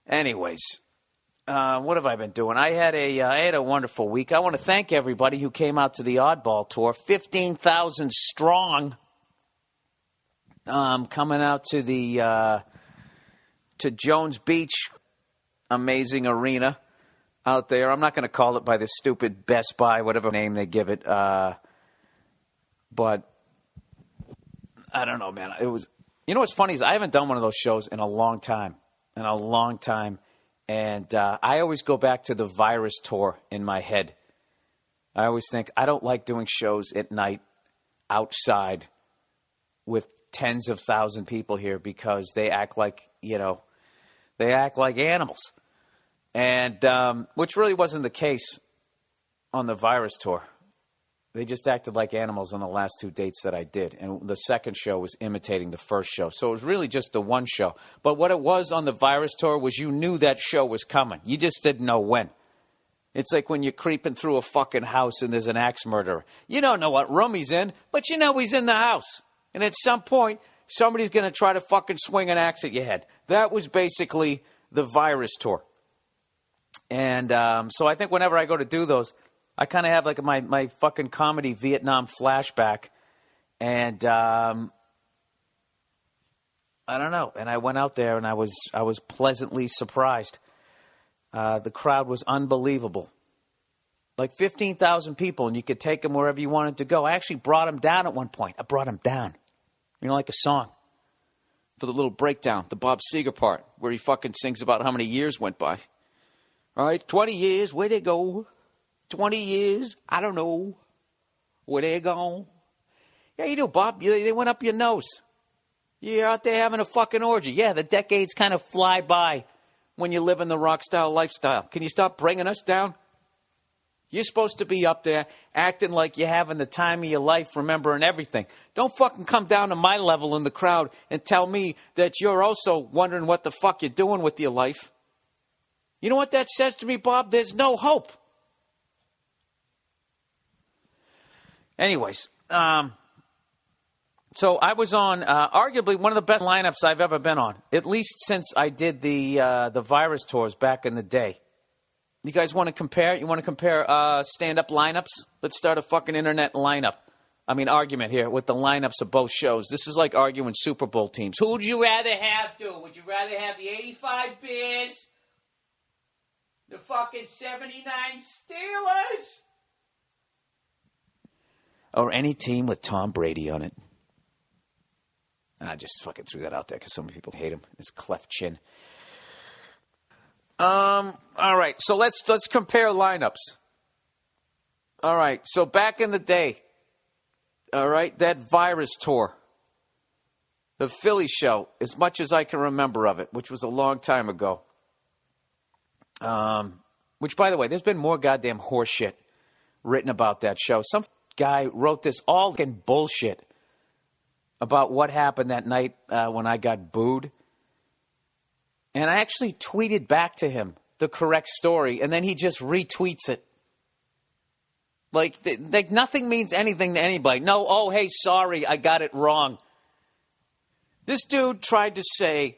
Anyways, what have I been doing? I had a wonderful week. I want to thank everybody who came out to the Oddball Tour, 15,000 strong, coming out to the to Jones Beach, amazing arena out there. I'm not going to call it by the stupid Best Buy, whatever name they give it, but I don't know, man. It was. You know what's funny is I haven't done one of those shows in a long time. And I always go back to the Virus Tour in my head. I always think, I don't like doing shows at night outside with tens of thousands of people here because they act like, they act like animals. And which really wasn't the case on the Virus Tour. They just acted like animals on the last two dates that I did. And the second show was imitating the first show. So it was really just the one show. But what it was on the Virus Tour was you knew that show was coming. You just didn't know when. It's like when you're creeping through a fucking house and there's an axe murderer. You don't know what room he's in, but you know he's in the house. And at some point, somebody's going to try to fucking swing an axe at your head. That was basically the Virus Tour. And so I think whenever I go to do those, I kind of have like my fucking comedy Vietnam flashback, and I don't know. And I went out there and I was pleasantly surprised. The crowd was unbelievable, like 15,000 people, and you could take them wherever you wanted to go. I actually brought them down at one point. I brought them down, like a song for the little breakdown, the Bob Seger part where he fucking sings about how many years went by. All right, 20 years, where'd they go? 20 years, I don't know where they're gone. Yeah, you do, Bob. They went up your nose. You're out there having a fucking orgy. Yeah, the decades kind of fly by when you live in the rock-style lifestyle. Can you stop bringing us down? You're supposed to be up there acting like you're having the time of your life, remembering everything. Don't fucking come down to my level in the crowd and tell me that you're also wondering what the fuck you're doing with your life. You know what that says to me, Bob? There's no hope. Anyways, so I was on arguably one of the best lineups I've ever been on, at least since I did the Virus Tours back in the day. You guys want to compare? You want to compare stand-up lineups? Let's start a fucking internet argument here with the lineups of both shows. This is like arguing Super Bowl teams. Who would you rather have, dude? Would you rather have the 85 Bears, the fucking 79 Steelers, or any team with Tom Brady on it? I just fucking threw that out there because so many people hate him. His cleft chin. All right, so let's compare lineups. All right, so back in the day, all right, that Virus Tour, the Philly show, as much as I can remember of it, which was a long time ago. Which, by the way, there's been more goddamn horse shit written about that show. Some guy wrote this all fucking bullshit about what happened that night when I got booed. And I actually tweeted back to him the correct story, and then he just retweets it. Like nothing means anything to anybody. No, oh, hey, sorry, I got it wrong. This dude tried to say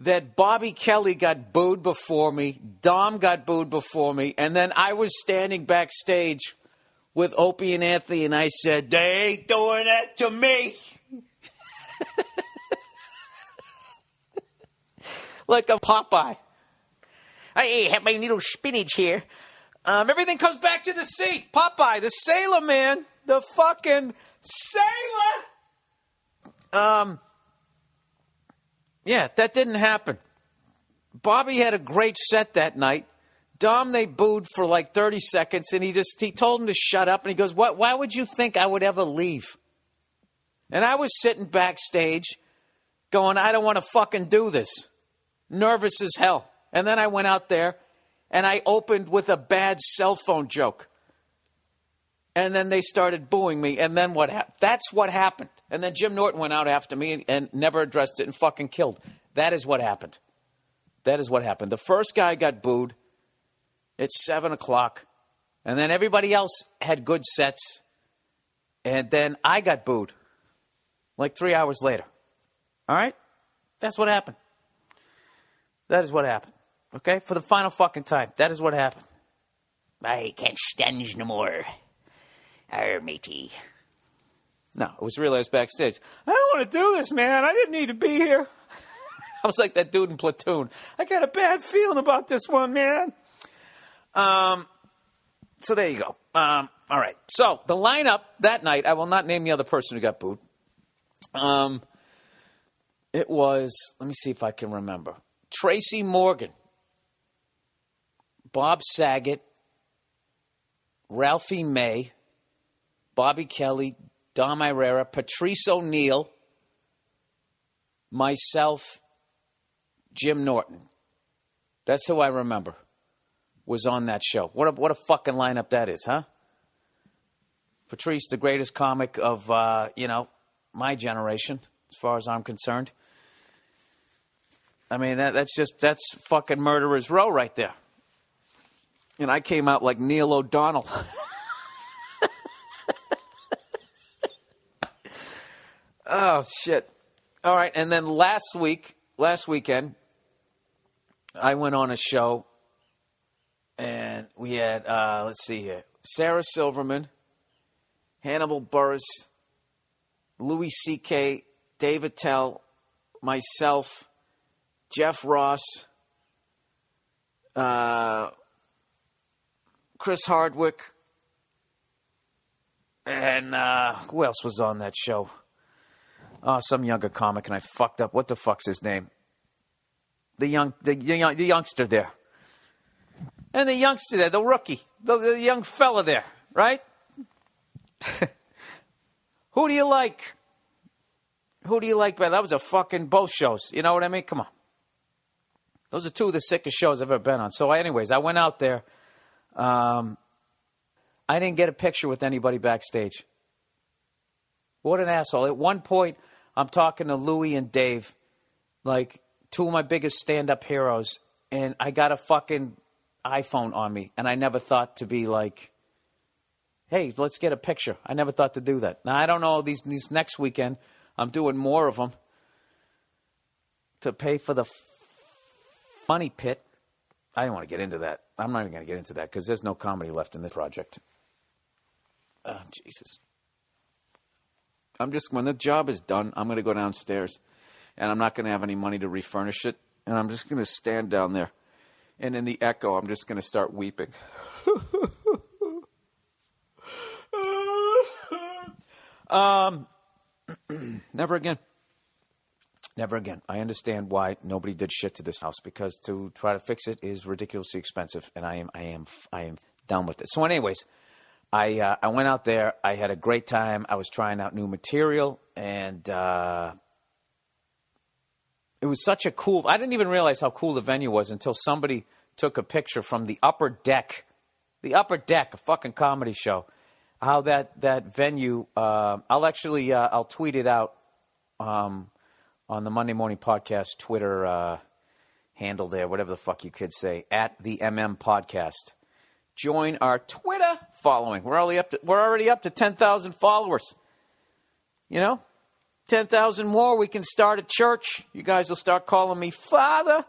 that Bobby Kelly got booed before me, Dom got booed before me, and then I was standing backstage with Opie and Anthony, and I said, they ain't doing that to me. Like a Popeye. I have my little spinach here. Everything comes back to the sea. Popeye, the sailor, man. The fucking sailor. Yeah, that didn't happen. Bobby had a great set that night. Dom, they booed for like 30 seconds, and he told him to shut up, and he goes, why would you think I would ever leave? And I was sitting backstage going, I don't want to fucking do this. Nervous as hell. And then I went out there, and I opened with a bad cell phone joke. And then they started booing me, and then what happened? That's what happened. And then Jim Norton went out after me and never addressed it and fucking killed. That is what happened. That is what happened. The first guy got booed at 7 o'clock, and then everybody else had good sets, and then I got booed. like 3 hours later. All right? That's what happened. That is what happened. Okay? For the final fucking time. That is what happened. I can't stand no more. Arr, matey. No, it was real. I was backstage. I don't want to do this, man. I didn't need to be here. I was like that dude in Platoon. I got a bad feeling about this one, man. So there you go. All right. So the lineup that night, I will not name the other person who got booed. It was, let me see if I can remember. Tracy Morgan, Bob Saget, Ralphie May, Bobby Kelly, Dom Irera, Patrice O'Neill, myself, Jim Norton. That's who I remember was on that show. What a fucking lineup that is, huh? Patrice, the greatest comic of, my generation, as far as I'm concerned. I mean, that's fucking Murderer's Row right there. And I came out like Neil O'Donnell. Oh, shit. All right, and then last weekend, I went on a show, and we had, let's see here, Sarah Silverman, Hannibal Buress, Louis C.K., Dave Attell, myself, Jeff Ross, Chris Hardwick, and who else was on that show? Oh, some younger comic, and I fucked up. What the fuck's his name? The youngster there. And the youngster there, the rookie, the young fella there, right? Who do you like? Who do you like better? That was a fucking both shows. You know what I mean? Come on. Those are two of the sickest shows I've ever been on. So anyways, I went out there. I didn't get a picture with anybody backstage. What an asshole. At one point, I'm talking to Louie and Dave, like two of my biggest stand-up heroes, and I got a fucking iPhone on me, and I never thought to be like, hey, let's get a picture. I never thought to do that. Now, I don't know, these next weekend, I'm doing more of them to pay for the funny pit. I don't want to get into that. I'm not even going to get into that because there's no comedy left in this project. Oh, Jesus. When the job is done, I'm going to go downstairs, and I'm not going to have any money to refurnish it, and I'm just going to stand down there, and in the echo, I'm just going to start weeping. Never again. Never again. I understand why nobody did shit to this house, because to try to fix it is ridiculously expensive, and I am done with it. So anyways, I went out there. I had a great time. I was trying out new material, and it was such a cool... I didn't even realize how cool the venue was until somebody took a picture from the upper deck. The upper deck, a fucking comedy show. How that venue... I'll tweet it out on the Monday Morning Podcast Twitter handle there, whatever the fuck you kids say, at the MM Podcast. Join our Twitter following. We're already up to 10,000 followers. You know, 10,000 more, we can start a church. You guys will start calling me Father.